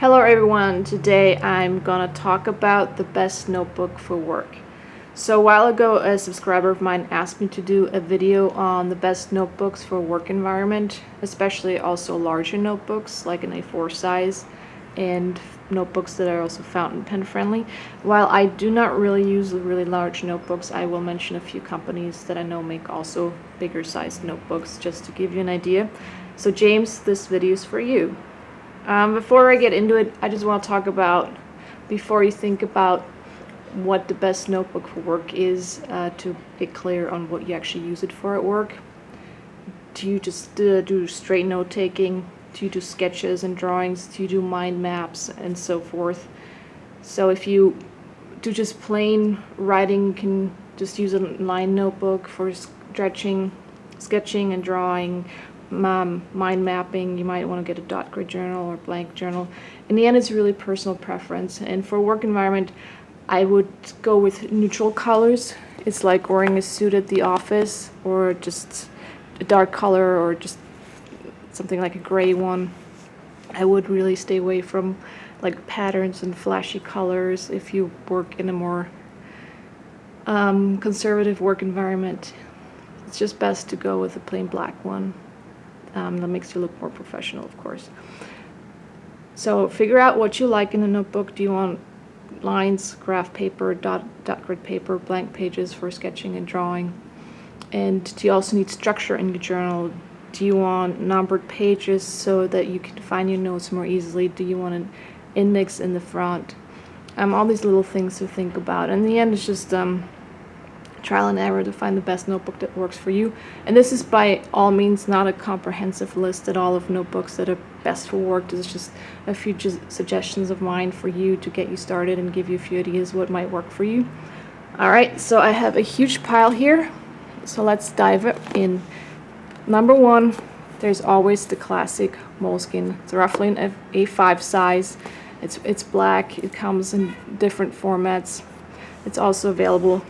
Hello everyone, today I'm gonna talk about the best notebook for work. So a while ago a subscriber of mine asked me to do a video on the best notebooks for work environment, especially also larger notebooks like an A4 size and notebooks that are also fountain pen friendly. While I do not really use really large notebooks, I will mention a few companies that I know make also bigger sized notebooks just to give you an idea. So James, this video is for you. Before I get into it, I just want to talk about, before you think about what the best notebook for work is, to be clear on what you actually use it for at work. Do you just do straight note taking? Do you do sketches and drawings? Do you do mind maps and so forth? So if you do just plain writing, you can just use a line notebook for sketching and drawing. Mind mapping, you might want to get a dot grid journal or blank journal. In the end, it's really personal preference, and for a work environment I would go with neutral colors. It's like wearing a suit at the office, or just a dark color, or just something like a gray one. I would really stay away from like patterns and flashy colors. If you work in a more conservative work environment, it's just best to go with a plain black one. That makes you look more professional, of course. So figure out what you like in a notebook. Do you want lines, graph paper, dot grid paper, blank pages for sketching and drawing? And do you also need structure in your journal? Do you want numbered pages so that you can find your notes more easily? Do you want an index in the front? All these little things to think about. In the end, it's just trial and error to find the best notebook that works for you. And this is by all means not a comprehensive list at all of notebooks that are best for work. This is just a few suggestions of mine for you to get you started and give you a few ideas what might work for you. Alright, so I have a huge pile here, so let's dive in. Number one, there's always the classic Moleskine. It's roughly an A5 size. It's black. It comes in different formats. It's also available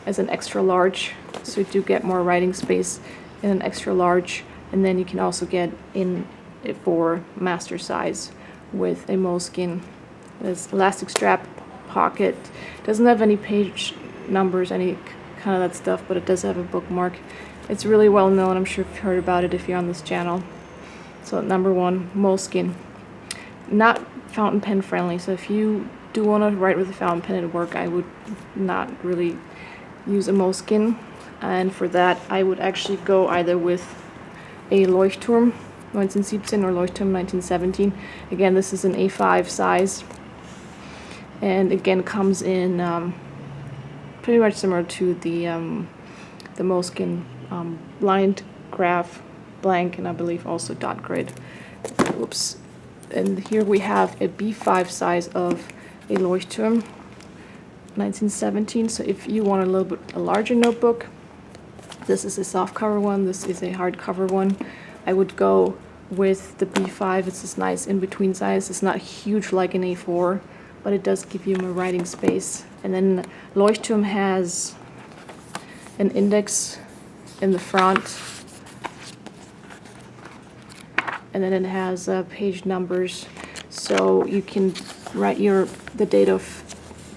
as an extra large, so you do get more writing space in an extra large, and then you can also get in it for master size with a Moleskine. There's elastic strap pocket. Doesn't have any page numbers, any kind of that stuff, but it does have a bookmark. It's really well known. I'm sure you've heard about it if you're on this channel. So number one, Moleskine. Not fountain pen friendly, so if you do want to write with a fountain pen at work, I would not really use a Moleskine, and for that I would actually go either with a Leuchtturm 1917 or Leuchtturm 1917. Again, this is an A5 size, and again comes in pretty much similar to the Moleskine lined, graph, blank, and I believe also dot grid. Whoops. And here we have a B5 size of a Leuchtturm 1917. So if you want a larger notebook, this is a soft cover one, this is a hard cover one. I would go with the B5. It's this nice in-between size. It's not huge like an A4, but it does give you more writing space. And then Leuchtturm has an index in the front, and then it has page numbers, so you can write the date of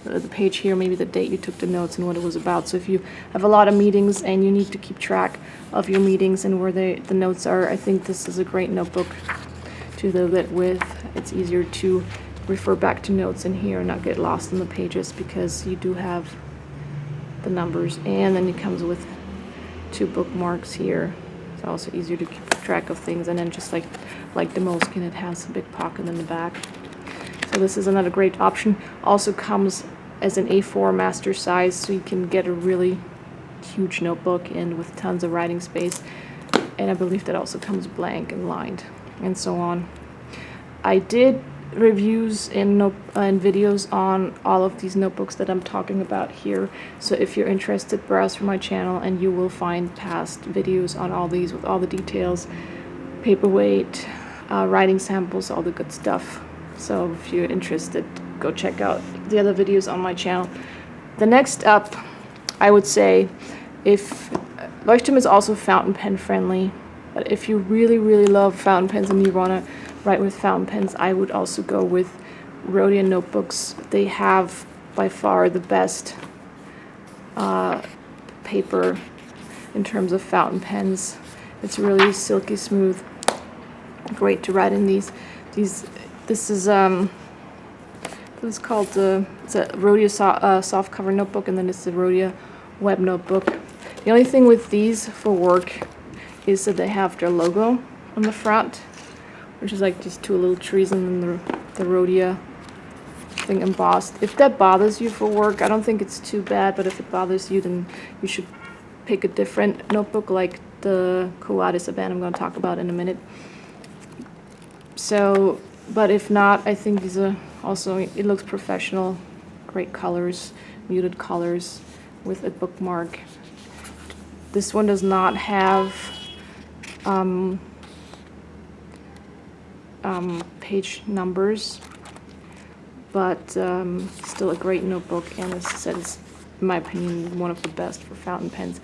the page here, maybe the date you took the notes and what it was about. So if you have a lot of meetings and you need to keep track of your meetings and where the notes are, I think this is a great notebook to do that with. It's easier to refer back to notes in here and not get lost in the pages because you do have the numbers, and then it comes with 2 bookmarks here. It's also easier to keep track of things, and then just like the Moleskine, it has a big pocket in the back. So this is another great option. Also comes as an A4 master size, so you can get a really huge notebook and with tons of writing space. And I believe that also comes blank and lined and so on. I did reviews and videos on all of these notebooks that I'm talking about here. So if you're interested, browse through my channel and you will find past videos on all these with all the details, paperweight, writing samples, all the good stuff. So if you're interested, go check out the other videos on my channel. The next up, I would say, if Leuchtturm is also fountain pen friendly, but if you really love fountain pens and you want to write with fountain pens, I would also go with Rhodia notebooks. They have by far the best paper in terms of fountain pens. It's really silky smooth, great to write in these. This is called it's a Rhodia soft cover notebook, and then it's the Rhodia web notebook. The only thing with these for work is that they have their logo on the front, which is like just two little trees and then the Rhodia thing embossed. If that bothers you for work, I don't think it's too bad, but if it bothers you, then you should pick a different notebook like the Quo Vadis Habana I'm going to talk about in a minute. So, but if not, I think these are also, it looks professional, great colors, muted colors with a bookmark. This one does not have page numbers, but still a great notebook, and as I said, it's, in my opinion, one of the best for fountain pens.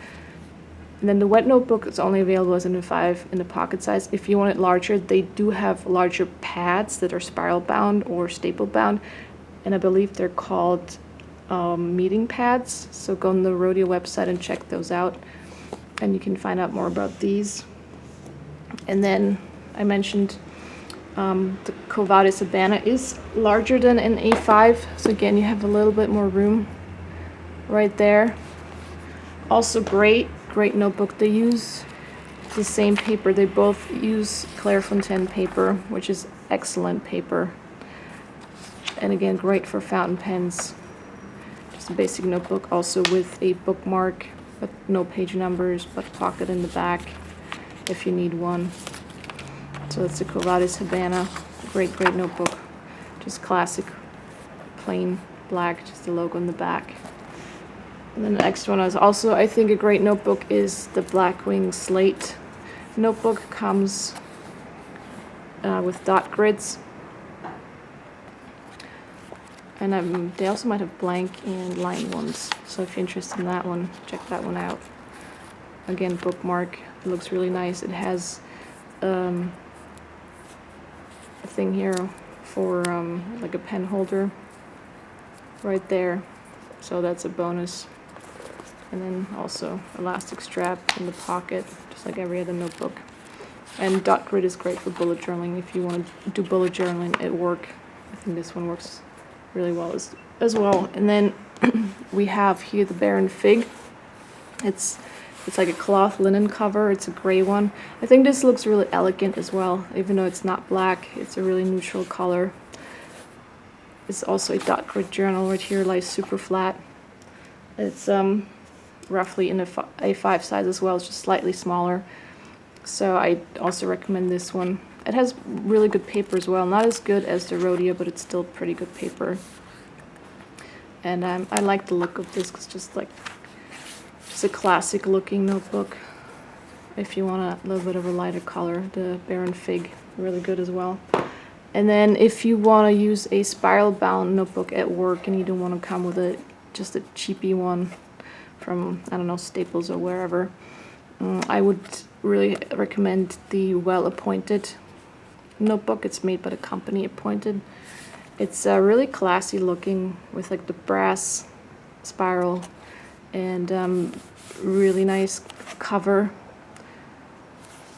And then the wet notebook is only available as an A5 in the pocket size. If you want it larger, they do have larger pads that are spiral bound or staple bound, and I believe they're called meeting pads. So go on the Rhodia website and check those out, and you can find out more about these. And then I mentioned the Quo Vadis Habana is larger than an A5, so again you have a little bit more room right there. Also great notebook. They use the same paper. They both use Clairefontaine paper, which is excellent paper, and again great for fountain pens. Just a basic notebook, also with a bookmark, but no page numbers, but pocket in the back if you need one. So it's the Quo Vadis Habana. Great notebook. Just classic, plain black, just the logo in the back. And then the next one is also, I think, a great notebook is the Blackwing Slate notebook. Comes with dot grids. And they also might have blank and line ones. So if you're interested in that one, check that one out. Again, bookmark. It looks really nice. It has a thing here for like a pen holder right there. So that's a bonus. And then also elastic strap in the pocket, just like every other notebook. And dot grid is great for bullet journaling if you want to do bullet journaling at work. I think this one works really well as well. And then we have here the Baron Fig. It's like a cloth linen cover. It's a gray one. I think this looks really elegant as well, even though it's not black. It's a really neutral color. It's also a dot grid journal. Right here lies super flat. It's roughly in a A5 size as well. It's just slightly smaller. So I also recommend this one. It has really good paper as well. Not as good as the Rhodia, but it's still pretty good paper. And I like the look of this. It's just a classic looking notebook. If you want a little bit of a lighter color, the Baron Fig, really good as well. And then if you want to use a spiral bound notebook at work and you don't want to come with just a cheapy one from, I don't know, Staples or wherever, I would really recommend the Well Appointed notebook. It's made by the company Appointed. It's really classy looking with like the brass spiral and really nice cover.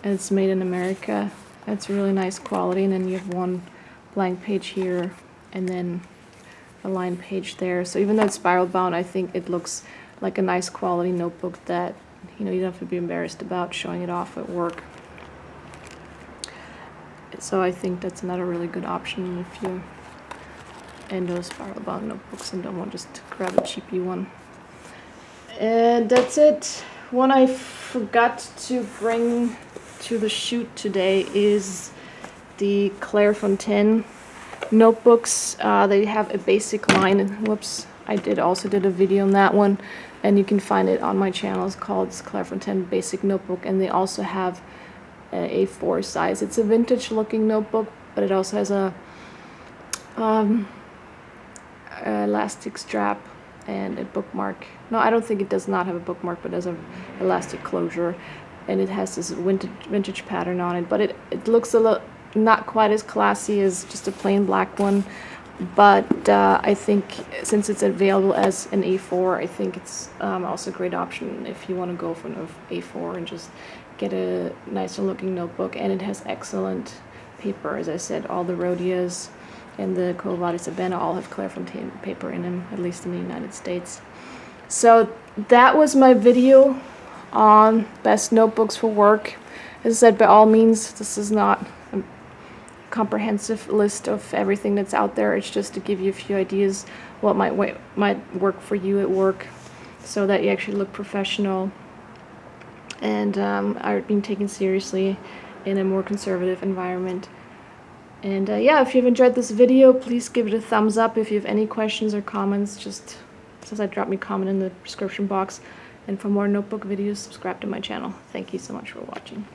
And it's made in America. It's really nice quality. And then you have one blank page here and then a line page there. So even though it's spiral bound, I think it looks like a nice quality notebook that you don't have to be embarrassed about showing it off at work. So I think that's another really good option if you're into spiral bound notebooks and don't want just to grab a cheapy one. And that's it. One I forgot to bring to the shoot today is the Clairefontaine notebooks. They have a basic line. Whoops, I also did a video on that one, and you can find it on my channel. It's called Clairefontaine Basic Notebook, and they also have a A4 size. It's a vintage looking notebook, but it also has a elastic strap and a bookmark. No, I don't think it does not have a bookmark, but it has an elastic closure, and it has this vintage pattern on it. But it looks a not quite as classy as just a plain black one, but I think since it's available as an A4, I think it's also a great option if you want to go for an A4 and just get a nicer looking notebook. And it has excellent paper. As I said, all the Rhodias and the Quo Vadis Ebena all have Clairefontaine paper in them, at least in the United States. So that was my video on best notebooks for work. As I said, by all means, this is not a comprehensive list of everything that's out there. It's just to give you a few ideas what might work for you at work, so that you actually look professional and are being taken seriously in a more conservative environment. And yeah, if you've enjoyed this video, please give it a thumbs up. If you have any questions or comments, just as I drop me a comment in the description box. And for more notebook videos, subscribe to my channel. Thank you so much for watching.